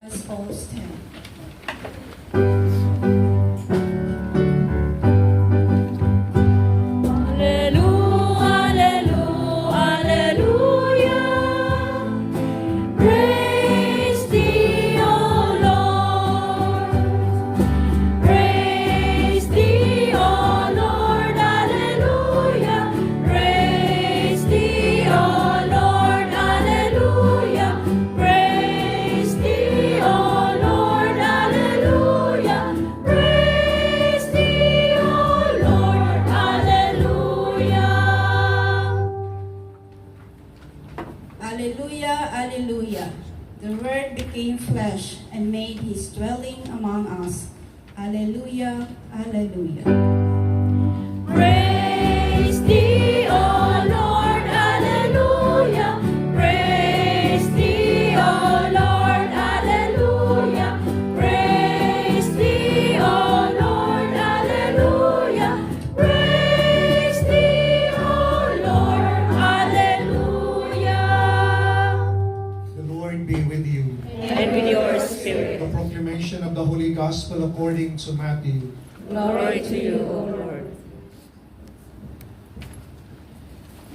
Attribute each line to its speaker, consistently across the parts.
Speaker 1: Let's all stand. Alleluia, alleluia. The Word became flesh and made his dwelling among us. Alleluia, alleluia.
Speaker 2: Praise thee, O Lord, alleluia. Praise thee, O Lord, alleluia. Praise thee, O Lord, alleluia. Praise thee, O Lord, alleluia.
Speaker 3: The Lord be with you.
Speaker 2: And with your spirit.
Speaker 3: The proclamation of the Holy Gospel according to Matthew.
Speaker 2: Glory to you, O Lord.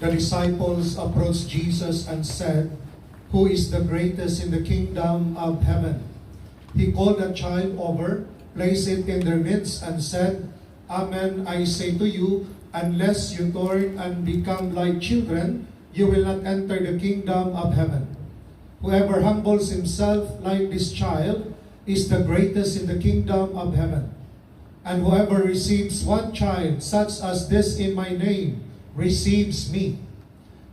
Speaker 3: The disciples approached Jesus and said, "Who is the greatest in the kingdom of heaven?" He called a child over, placed it in their midst, and said, "Amen, I say to you, unless you turn and become like children, you will not enter the kingdom of heaven. Whoever humbles himself like this child is the greatest in the kingdom of heaven. And whoever receives one child such as this in my name receives me.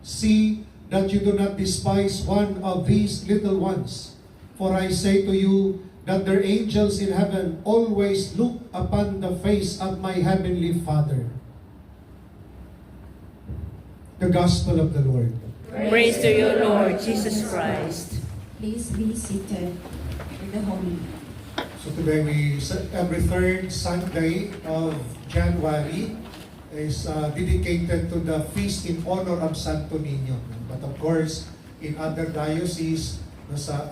Speaker 3: See that you do not despise one of these little ones. For I say to you that their angels in heaven always look upon the face of my heavenly Father." The Gospel of the Lord.
Speaker 2: Praise to you, Lord Jesus Christ.
Speaker 1: Please be seated in the homily.
Speaker 3: So today every third Sunday of January is dedicated to the feast in honor of Santo Niño. But of course, in other dioceses,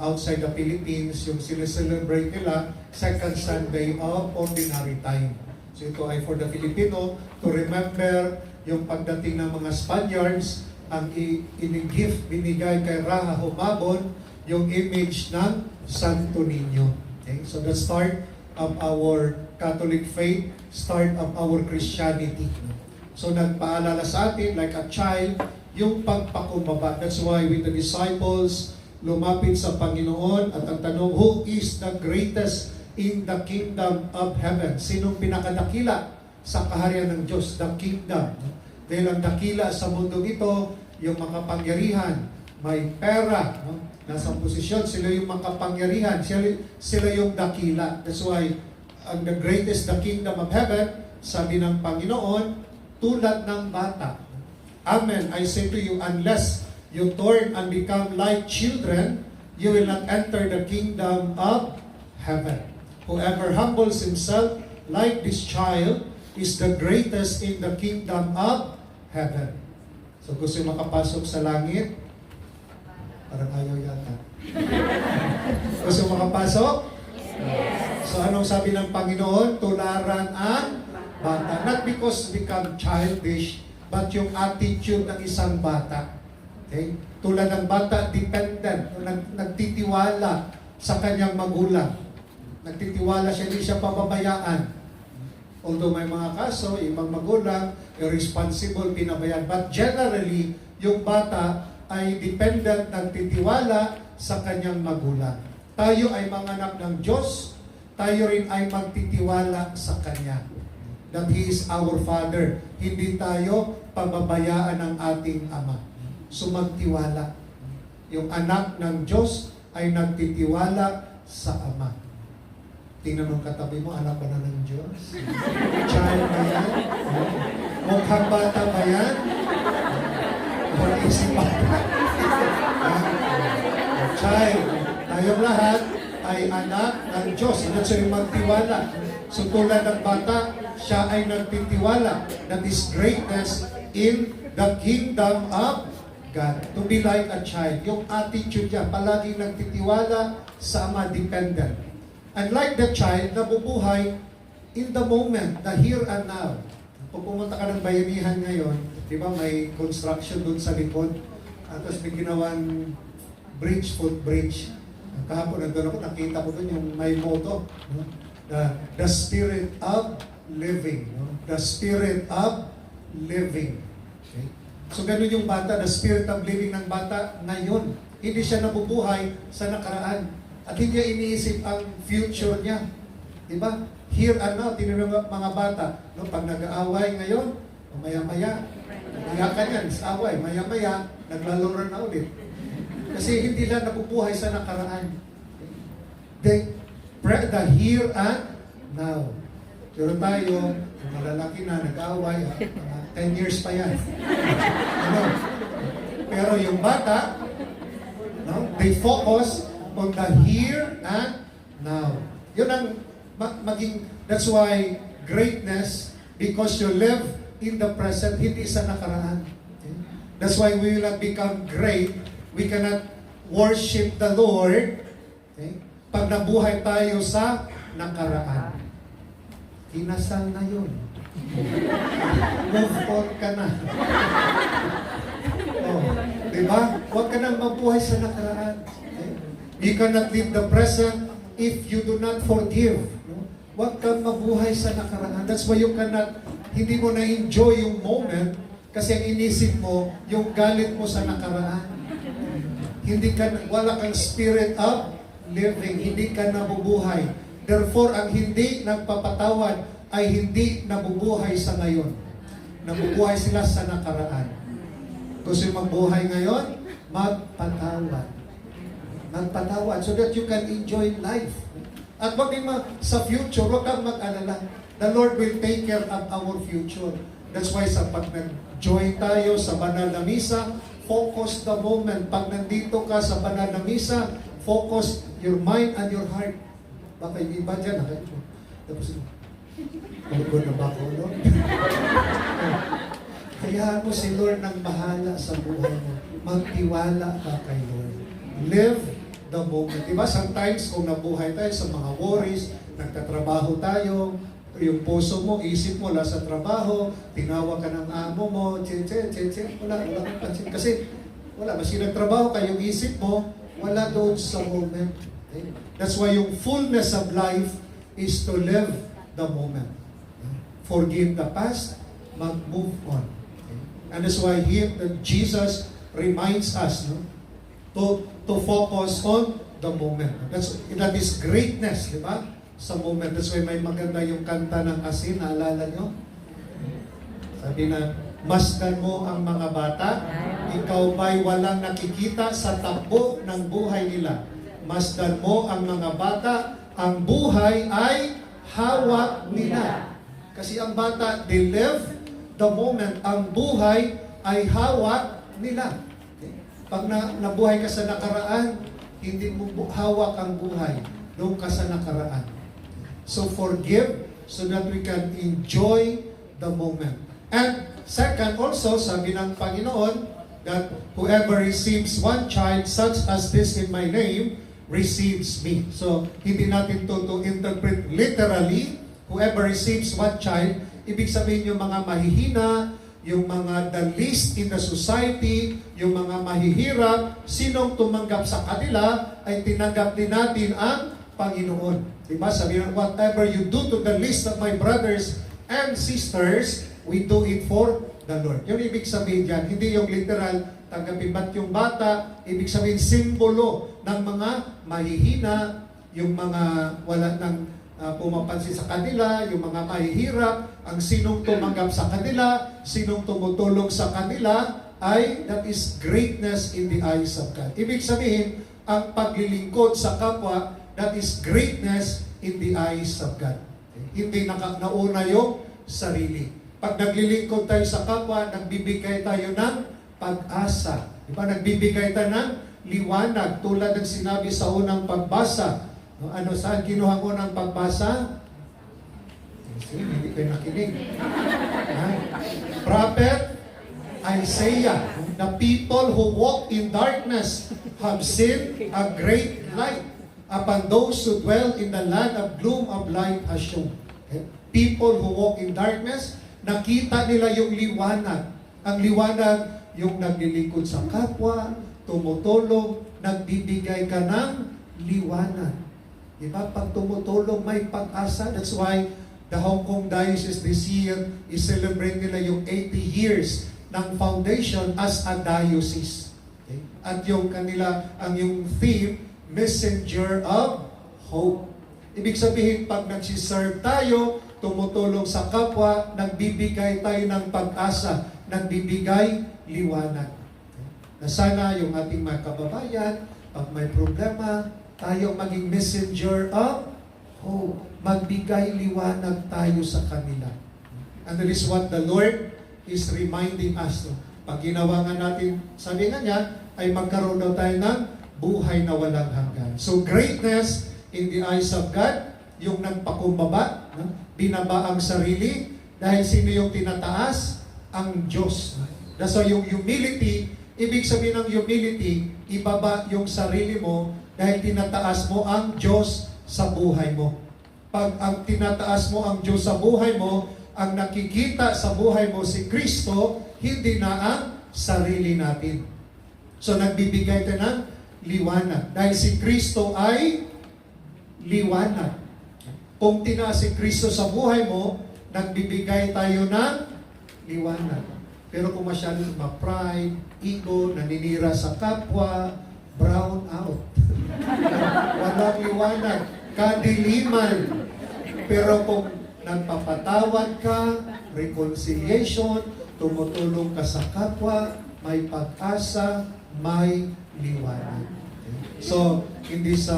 Speaker 3: outside the Philippines, yung celebrate nila second Sunday of Ordinary Time. So ito ay for the Filipino to remember yung pagdating ng mga Spaniards, ang in-gift binigay kay Raha Humabon, yung image ng Santo Niño. Okay? So the start of our Catholic faith, start of our Christianity. So nagpaalala sa atin, like a child, yung pagpakumbaba. That's why with the disciples, lumapit sa Panginoon at ang tanong, who is the greatest in the kingdom of heaven? Sinong pinakadakila sa kaharian ng Diyos? The kingdom. Dahil ang dakila sa mundo ito, yung makapangyarihan, may pera, no? Nasa posisyon, sila yung makapangyarihan, sila yung dakila. That's why, the greatest, the kingdom of heaven, sabi ng Panginoon, tulad ng bata. Amen, I say to you, unless you turn and become like children, you will not enter the kingdom of heaven. Whoever humbles himself like this child is the greatest in the kingdom of heaven. So gusto yung makapasok sa langit? Parang ayaw yata. Gusto yung makapasok? Yes. So anong sabi ng Panginoon? Tularan ang bata. Not because become childish, but yung attitude ng isang bata. Okay? Tulad ng bata, dependent, nagtitiwala sa kanyang magulang. Nagtitiwala siya, hindi siya pababayaan. Although may mga kaso, ibang magulang, irresponsible, pinabayaan. But generally, yung bata ay dependent, nagtitiwala sa kanyang magulang. Tayo ay mga anak ng Diyos, tayo rin ay magtitiwala sa Kanya. that He is our Father. Hindi tayo pababayaan ng ating Ama. So magtiwala. Yung anak ng Diyos ay nagtitiwala sa Ama. Tingnan mo katabi mo, anak ba na ng Diyos? Child ba yan? Mukhang bata ba yan? Wala isip bata. Child. Tayong lahat ay anak ng Diyos. That's why magtiwala. So tulad ng bata, siya ay nagtitiwala. That is greatness in the kingdom of God. To be like a child. Yung attitude niya, palaging nagtitiwala sa Ama, dependent. And like the child, nabubuhay in the moment, the here and now. Kung pumunta ka ng bayanihan ngayon, di ba may construction doon sa likod, at tapos may ginawang bridge, footbridge. Kahapon nandun ako, nakita ko doon yung may motto, no? The spirit of living. No? The spirit of living. Okay? So ganun yung bata, the spirit of living ng bata ngayon. Hindi siya nabubuhay sa nakaraan. At hindi niya iniisip ang future niya. Diba? Here and now, tinanong mga bata, no, pag nag-aaway ngayon, maya-maya, iyakan yan, sa away, maya-maya, naglalaro na ulit. Kasi hindi lang nabubuhay sa nakaraan. The here and now. Pero tayo, kung malalaki na, nag-aaway, 10 years pa yan. Ano? Pero yung bata, no, they focus on the here and now. Yun ang that's why greatness, because you live in the present, hindi sa nakaraan. Okay? That's why we will not become great. We cannot worship the Lord, okay, pag nabuhay tayo sa nakaraan. Kinasal na yun. Move on ka na. Oh, diba? Huwag ka nang mabuhay sa nakaraan. Okay? You cannot live the present if you do not forgive. No? Huwag kang mabuhay sa nakaraan. That's why you cannot, hindi mo na-enjoy yung moment kasi ang inisip mo, yung galit mo sa nakaraan. Wala kang spirit of living. Hindi ka nabubuhay. Therefore, ang hindi nagpapatawad ay hindi nabubuhay sa ngayon. Nabubuhay sila sa nakaraan. Gusto yung mabuhay ngayon? Magpatawad. Magpatawad so that you can enjoy life. At wag din sa future, wag kang mag-alala. The Lord will take care of our future. That's why sa pag nag-join tayo sa banal na misa, focus the moment. Pag nandito ka sa banal na misa, focus your mind and your heart. Baka yung iba dyan, tapos, pagod na ba ako, Lord? Kaya mo si Lord nang bahala sa buhay mo. Magtiwala ka kay Lord. Live the moment. Diba, sometimes kung nabuhay tayo sa mga worries, nagtatrabaho tayo, yung puso mo, isip mo, sa trabaho, tinawag ka ng amo mo, wala kang pansin. Kasi, wala, mas nagtrabaho ka, yung isip mo, wala doon sa moment. Okay? That's why yung fullness of life is to live the moment. Forgive the past, mag-move on. Okay? And that's why Jesus reminds us, no, to focus on the moment. That is greatness, di ba? Sa moment. That's why may maganda yung kanta ng asin, naalala nyo? Sabi na, masdan mo ang mga bata, ikaw ba'y walang nakikita sa takbo ng buhay nila. Masdan mo ang mga bata, ang buhay ay hawak nila. Kasi ang bata, they live the moment. Ang buhay ay hawak nila. Okay? Pag nabuhay ka sa nakaraan, hindi mo hawak ang buhay. Doon ka sa nakaraan. So forgive so that we can enjoy the moment. And second, also, sabi ng Panginoon, that whoever receives one child such as this in my name, receives me. So, hindi natin to interpret literally, whoever receives one child, ibig sabihin yung mga mahihina, yung mga the least in the society, yung mga mahihirap, sinong tumanggap sa kanila, ay tinanggap din natin ang Panginoon. Diba? Sabi ng whatever you do to the least of my brothers and sisters, we do it for the Lord. Yung ibig sabihin dyan, hindi yung literal, tanggapin ba't yung bata, ibig sabihin simbolo ng mga mahihina, yung mga wala ng pumapansin sa kanila, yung mga mahihirap, ang sinong tumanggap sa kanila, sinong tumutulong sa kanila, that is greatness in the eyes of God. Ibig sabihin, ang paglilingkod sa kapwa, that is greatness in the eyes of God. Hindi nauna yung sarili. Pag naglilingkod tayo sa kapwa, nagbibigay tayo ng pag-asa. Diba? Nagbibigay tayo ng liwanag. Tulad ng sinabi sa unang pagbasa. Saan kinuha ko ng pagbasa? Hindi kayo nakinig. Prophet Isaiah, the people who walk in darkness have seen a great light. Upon those who dwell in the land of gloom of light has shone. Okay? People who walk in darkness, nakita nila yung liwanag. Ang liwanag, yung naglilingkod sa kapwa, tumutulong, nagbibigay ka ng liwanag. Diba? Pag tumutulong, may pag-asa. That's why the Hong Kong Diocese this year is celebrating nila yung 80 years ng foundation as a diocese. Okay? At yung yung theme, Messenger of Hope. Ibig sabihin, pag nagsiserve tayo, tumutulong sa kapwa, nagbibigay tayo ng pag-asa, nagbibigay liwanag. Okay? Na sana yung ating mga kababayan, pag may problema, tayo maging messenger of hope. Magbigay liwanag tayo sa kanila. And that is what the Lord is reminding us. Pag ginawa nga natin, sabi nga niya, ay magkaroon daw tayo ng buhay na walang hanggan. So greatness in the eyes of God, yung nagpakumbaba, binaba ang sarili, dahil sino yung tinataas? Ang Diyos. That's why yung humility, ibig sabihin ng humility, ibaba yung sarili mo, dahil tinataas mo ang Diyos sa buhay mo. Pag ang tinataas mo ang Diyos sa buhay mo, ang nakikita sa buhay mo si Kristo, hindi na ang sarili natin. So nagbibigay tayo ng liwanag. Dahil si Kristo ay liwanag. Kung tinaas si Kristo sa buhay mo, nagbibigay tayo ng liwanag. Pero kung masyadong ma-pride, ego, naninira sa kapwa, brown out. Walang liwanag. Kadiliman. Pero kung nagpapatawad ka, reconciliation, tumutulong ka sa kapwa, may pag-asa, may liwanag. Okay? So, in this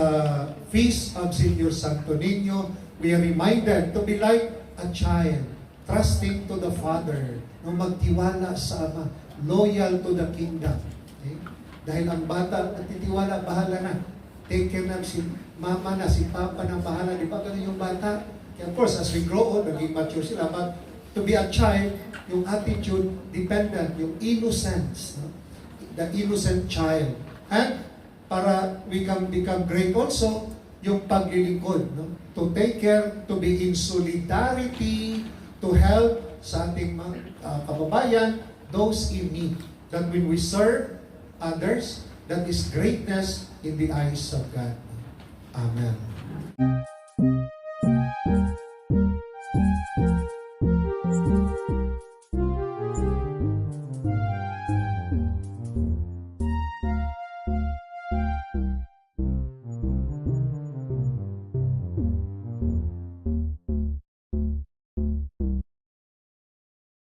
Speaker 3: Feast of Senior Santo Niño, we are reminded to be like a child, trusting to the Father, magtiwala sa Ama, loyal to the kingdom. Okay? Dahil ang bata, natitiwala, bahala na. Take care na si mama na, si papa na bahala. Di ba ganun yung bata? Of course, as we grow old, naging mature sila. But to be a child, yung attitude, dependent, yung innocence. No? The innocent child. And para we can become great also, yung paglilingkod. No? To take care, to be in solidarity, to help sa ating mga kababayan, those in need. That when we serve others, that is greatness in the eyes of God. Amen.